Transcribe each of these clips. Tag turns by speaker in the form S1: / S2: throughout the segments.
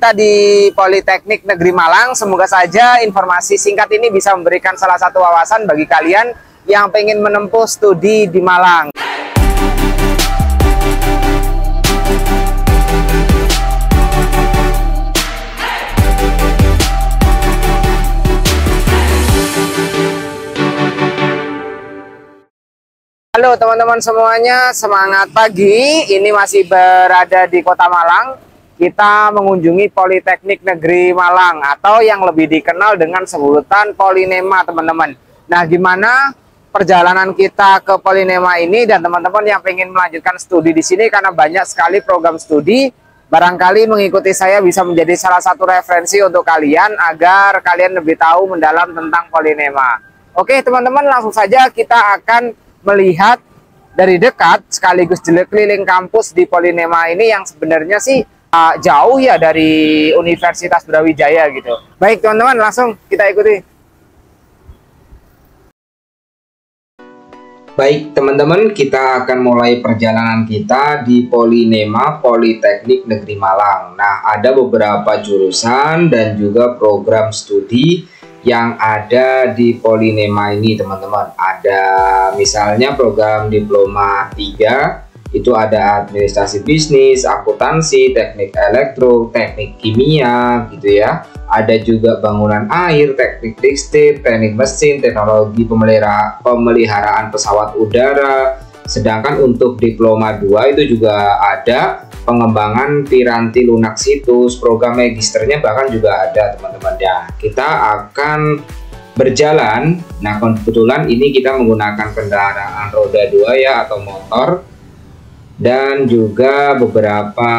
S1: kita di Politeknik Negeri Malang. Semoga saja informasi singkat ini bisa memberikan salah satu wawasan bagi kalian yang pengen menempuh studi di Malang. Halo teman-teman semuanya, semangat pagi. Ini masih berada di Kota Malang. Kita mengunjungi Politeknik Negeri Malang atau yang lebih dikenal dengan sebutan Polinema, teman-teman. Nah, gimana perjalanan kita ke Polinema ini dan teman-teman yang pengen melanjutkan studi di sini karena banyak sekali program studi. Barangkali mengikuti saya bisa menjadi salah satu referensi untuk kalian agar kalian lebih tahu mendalam tentang Polinema. Oke, teman-teman, langsung saja kita akan melihat dari dekat sekaligus keliling kampus di Polinema ini yang sebenarnya sih jauh ya dari Universitas Brawijaya gitu. Baik teman-teman, langsung kita ikuti.
S2: Baik teman-teman, kita akan mulai perjalanan kita di Polinema Politeknik Negeri Malang. Nah, ada beberapa jurusan dan juga program studi yang ada di Polinema ini, teman-teman. Ada misalnya program diploma 3, itu ada administrasi bisnis, akuntansi, teknik elektro, teknik kimia gitu ya. Ada juga bangunan air, teknik tekstil, teknik mesin, teknologi pemeliharaan pesawat udara. Sedangkan untuk diploma 2 itu juga ada pengembangan piranti lunak situs, program magisternya bahkan juga ada, teman-teman ya. Kita akan berjalan. Nah, kebetulan ini kita menggunakan kendaraan roda 2 ya, atau motor, dan juga beberapa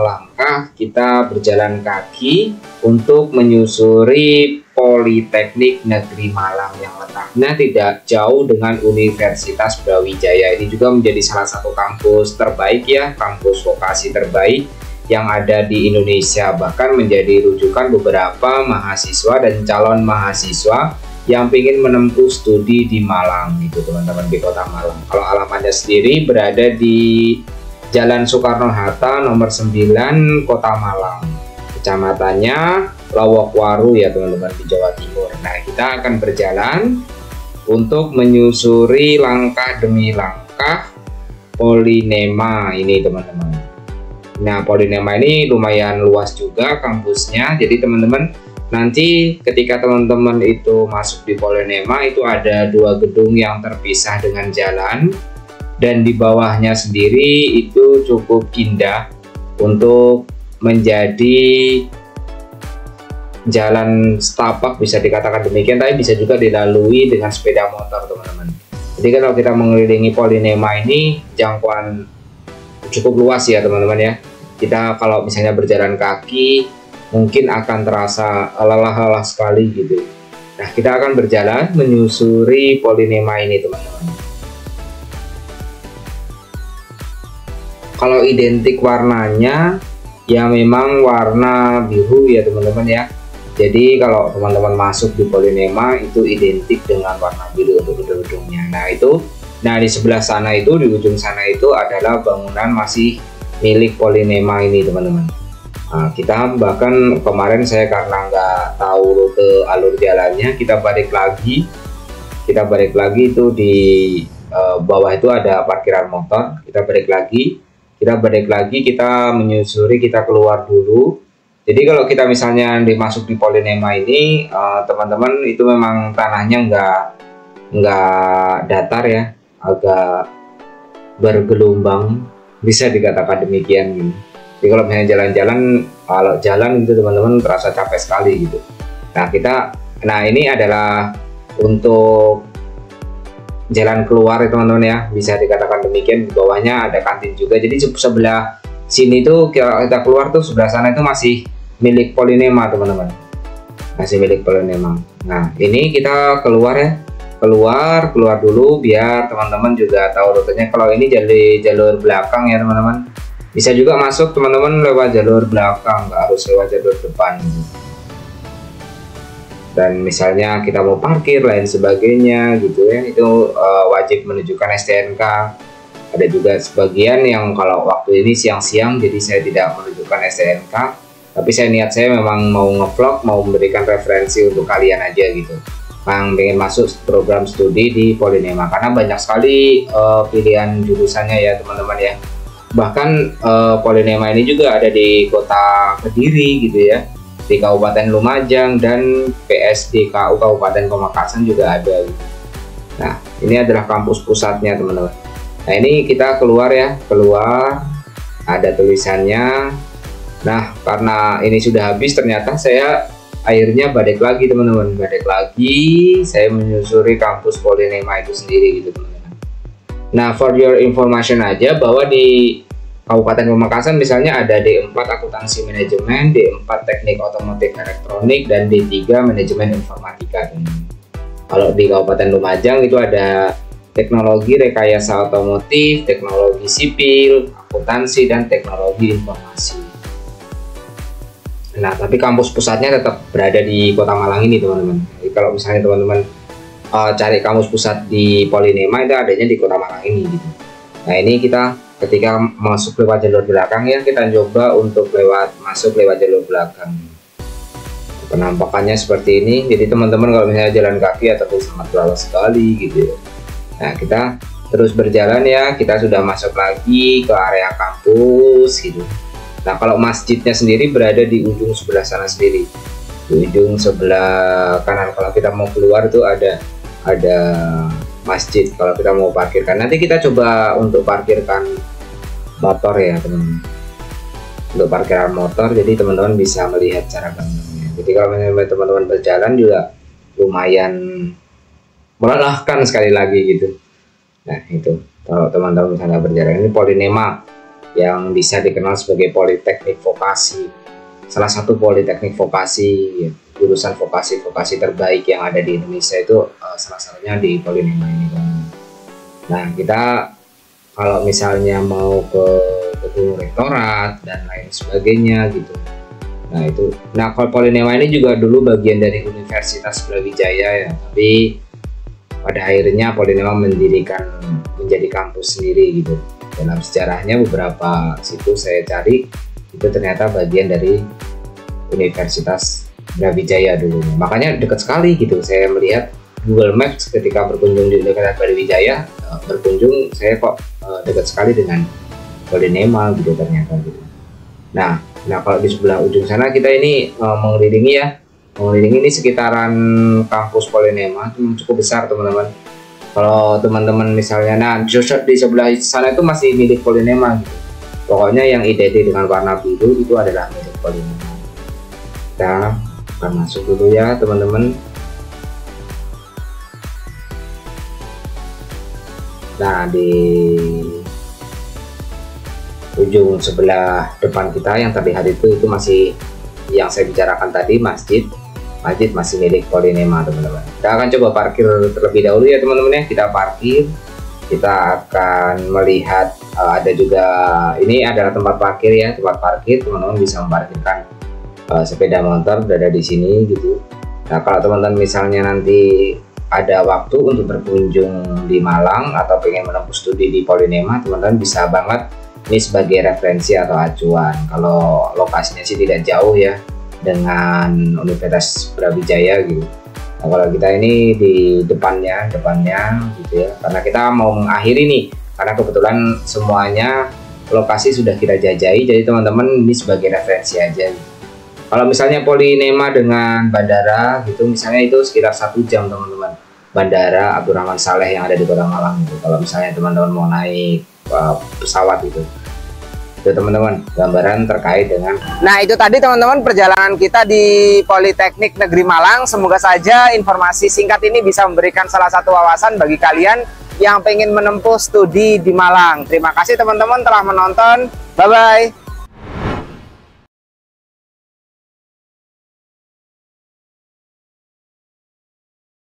S2: langkah kita berjalan kaki untuk menyusuri Politeknik Negeri Malang yang letaknya tidak jauh dengan Universitas Brawijaya. Ini juga menjadi salah satu kampus terbaik ya, kampus vokasi terbaik yang ada di Indonesia, bahkan menjadi rujukan beberapa mahasiswa dan calon mahasiswa yang ingin menempuh studi di Malang gitu, teman-teman, di Kota Malang. Kalau alamatnya sendiri berada di Jalan Soekarno-Hatta nomor 9 Kota Malang, kecamatannya Lowokwaru ya, teman-teman, di Jawa Timur. Nah, kita akan berjalan untuk menyusuri langkah demi langkah Polinema ini, teman-teman. Nah, Polinema ini lumayan luas juga kampusnya. Jadi teman-teman, nanti ketika teman-teman itu masuk di Polinema itu ada 2 gedung yang terpisah dengan jalan, dan di bawahnya sendiri itu cukup indah untuk menjadi jalan setapak, bisa dikatakan demikian, tapi bisa juga dilalui dengan sepeda motor, teman-teman. Jadi kalau kita mengelilingi Polinema ini jangkauan cukup luas ya, teman-teman ya. Kita kalau misalnya berjalan kaki mungkin akan terasa lelah-lelah sekali gitu. Nah, kita akan berjalan menyusuri Polinema ini, teman-teman. Kalau identik warnanya ya memang warna biru ya, teman-teman ya. Jadi kalau teman-teman masuk di Polinema itu identik dengan warna biru untuk gedung-gedungnya. Nah di sebelah sana itu, di ujung sana itu adalah bangunan masih milik Polinema ini, teman-teman. Nah, kita bahkan kemarin saya karena nggak tahu rute alur jalannya, kita balik lagi itu di bawah itu ada parkiran motor. Kita balik lagi, kita menyusuri, kita keluar dulu. Jadi kalau kita misalnya dimasuk di Polinema ini, teman-teman, itu memang tanahnya nggak datar ya, agak bergelombang, bisa dikatakan demikian gitu. Jadi kalau misalnya jalan itu teman-teman terasa capek sekali gitu. Nah ini adalah untuk jalan keluar ya, teman-teman ya, bisa dikatakan demikian. Di bawahnya ada kantin juga. Jadi sebelah sini tuh kita keluar tuh, sebelah sana itu masih milik Polinema, teman-teman, masih milik Polinema. Nah ini kita keluar ya, keluar dulu biar teman-teman juga tahu rutenya. Kalau ini jadi jalur belakang ya, teman-teman. Bisa juga masuk teman-teman lewat jalur belakang, nggak harus lewat jalur depan. Dan misalnya kita mau parkir lain sebagainya gitu ya, itu wajib menunjukkan STNK. Ada juga sebagian yang kalau waktu ini siang-siang, jadi saya tidak menunjukkan STNK. Tapi saya memang mau ngevlog, mau memberikan referensi untuk kalian aja gitu, yang pengen masuk program studi di Polinema, karena banyak sekali pilihan jurusannya ya teman-teman ya. Bahkan Polinema ini juga ada di kota Kediri gitu ya, di Kabupaten Lumajang, dan PSDKU Kabupaten Pamekasan juga ada gitu. Nah, ini adalah kampus pusatnya teman-teman. Nah, ini kita keluar ya, keluar ada tulisannya. Nah, karena ini sudah habis, ternyata saya akhirnya balik lagi teman-teman, balik lagi saya menyusuri kampus Polinema itu sendiri gitu teman-teman. Nah, for your information aja, bahwa di Kabupaten Pamekasan misalnya ada D4 Akuntansi Manajemen, D4 Teknik Otomotif Elektronik, dan D3 Manajemen Informatika teman-teman. Kalau di Kabupaten Lumajang itu ada Teknologi Rekayasa Otomotif, Teknologi Sipil, Akuntansi, dan Teknologi Informasi. Nah, tapi kampus pusatnya tetap berada di Kota Malang ini teman-teman. Jadi kalau misalnya teman-teman cari kampus pusat di Polinema, itu adanya di Kota Malang ini gitu. Nah, ini kita ketika masuk lewat jalur belakang ya, kita coba untuk masuk lewat jalur belakang. Penampakannya seperti ini. Jadi teman-teman kalau misalnya jalan kaki ataupun sangat lawas sekali gitu ya. Nah, kita terus berjalan ya, kita sudah masuk lagi ke area kampus gitu. Nah, kalau masjidnya sendiri berada di ujung sebelah sana sendiri, di ujung sebelah kanan. Kalau kita mau keluar itu ada masjid. Kalau kita mau parkirkan, nanti kita coba untuk parkirkan motor ya teman-teman, untuk parkiran motor. Jadi teman-teman bisa melihat cara gambarnya. Jadi kalau teman-teman berjalan juga lumayan melelahkan sekali lagi gitu. Nah, itu kalau teman-teman misalnya berjalan, ini Polinema yang bisa dikenal sebagai Politeknik Vokasi, salah satu Politeknik Vokasi ya, jurusan vokasi terbaik yang ada di Indonesia itu salah satunya di Polinema ini. Nah, kita kalau misalnya mau ke gedung rektorat dan lain sebagainya gitu, nah kalau Polinema ini juga dulu bagian dari Universitas Brawijaya ya, tapi pada akhirnya Polinema menjadi kampus sendiri gitu. Dalam sejarahnya beberapa situ saya cari, itu ternyata bagian dari Universitas Brawijaya dulu. Makanya dekat sekali gitu. Saya melihat Google Maps ketika berkunjung di Universitas Brawijaya, saya kok dekat sekali dengan Polinema gitu ternyata gitu. Nah kalau di sebelah ujung sana kita ini mengelilingi ini sekitaran kampus Polinema itu cukup besar teman-teman. Kalau teman-teman misalnya, di sebelah sana itu masih milik Polinema gitu. Pokoknya yang identik dengan warna biru itu adalah milik Polinema. Kita akan masuk dulu ya teman-teman. Nah, di ujung sebelah depan kita yang terlihat itu masih yang saya bicarakan tadi, masjid masih milik Polinema teman-teman. Kita akan coba parkir terlebih dahulu ya teman-teman ya. Kita parkir, kita akan melihat ada juga, ini adalah tempat parkir ya, teman-teman bisa memparkirkan sepeda motor berada di sini gitu. Nah, kalau teman-teman misalnya nanti ada waktu untuk berkunjung di Malang atau pengen menempuh studi di Polinema, teman-teman bisa banget ini sebagai referensi atau acuan. Kalau lokasinya sih tidak jauh ya dengan Universitas Brawijaya gitu. Nah, kalau kita ini di depannya gitu ya, karena kita mau mengakhiri nih, karena kebetulan semuanya lokasi sudah kita jajahi, jadi teman-teman ini sebagai referensi aja gitu. Kalau misalnya Polinema dengan bandara gitu, misalnya itu sekitar 1 jam teman-teman, Bandara Abdurrahman Saleh yang ada di Kota Malang gitu. Kalau misalnya teman-teman mau naik pesawat itu teman-teman, gambaran terkait dengan.
S1: Nah, itu tadi teman-teman perjalanan kita di Politeknik Negeri Malang. Semoga saja informasi singkat ini bisa memberikan salah satu wawasan bagi kalian yang pengen menempuh studi di Malang. Terima kasih teman-teman telah menonton. Bye-bye.